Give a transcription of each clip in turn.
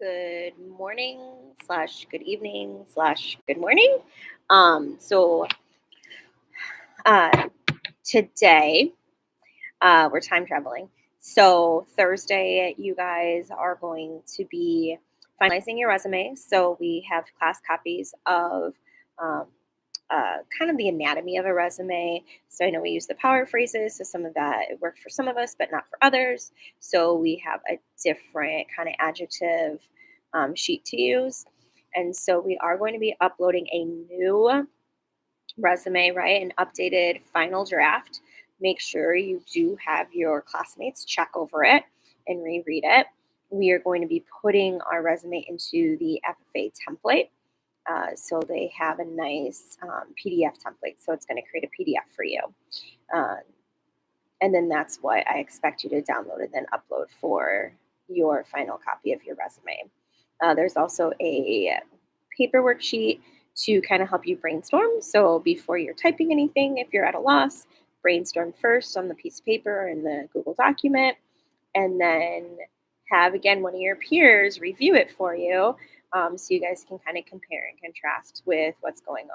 Good morning slash good evening slash good morning. So today we're time traveling. So Thursday, you guys are going to be finalizing your resume. So we have class copies of um, kind of the anatomy of a resume. So I know we use the power phrases. So some of that it worked for some of us, but not for others. So we have a different kind of adjective sheet to use. And so we are going to be uploading a new resume, right? An updated final draft. Make sure you do have your classmates check over it and reread it. We are going to be putting our resume into the FFA template. So they have a nice PDF template. So it's going to create a PDF for you. Uh, and then that's what I expect you to download and then upload for your final copy of your resume. There's also a paperwork sheet to kind of help you brainstorm. So before you're typing anything, if you're at a loss, brainstorm first on the piece of paper in the Google document, and then have again one of your peers review it for you, so you guys can kind of compare and contrast with what's going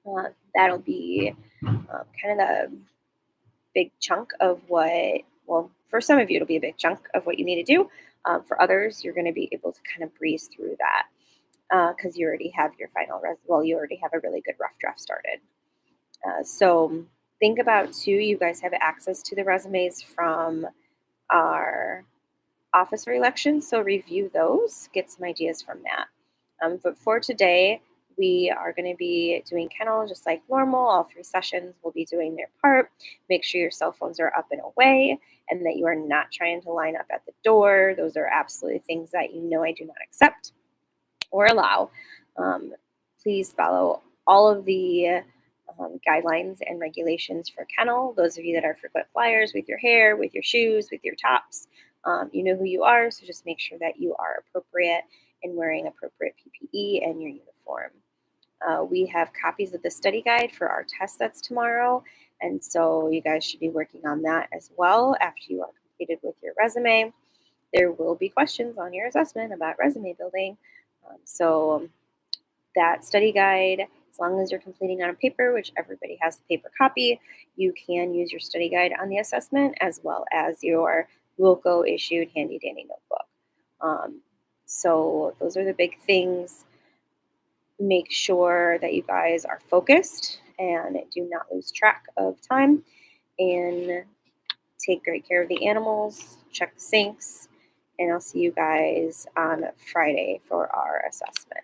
on. That'll be kind of the big chunk of what, well, for some of you, it'll be a big chunk of what you need to do. For others, you're going to be able to kind of breeze through that because you already have your you already have a really good rough draft started. So think about too, you guys have access to the resumes from our officer elections, so review those, get some ideas from that. But for today, we are going to be doing kennel just like normal. All 3 sessions will be doing their part. Make sure your cell phones are up and away and that you are not trying to line up at the door. Those are absolutely things that you know I do not accept or allow. Please follow all of the guidelines and regulations for kennel. Those of you that are frequent flyers with your hair, with your shoes, with your tops, you know who you are. So just make sure that you are appropriate and wearing appropriate PPE and your uniform. We have copies of the study guide for our test that's tomorrow. And so you guys should be working on that as well after you are completed with your resume. There will be questions on your assessment about resume building. So that study guide, as long as you're completing on a paper, which everybody has the paper copy, you can use your study guide on the assessment as well as your Wilco issued handy dandy notebook. So those are the big things. Make sure that you guys are focused and do not lose track of time, and take great care of the animals, check the sinks, and I'll see you guys on Friday for our assessment.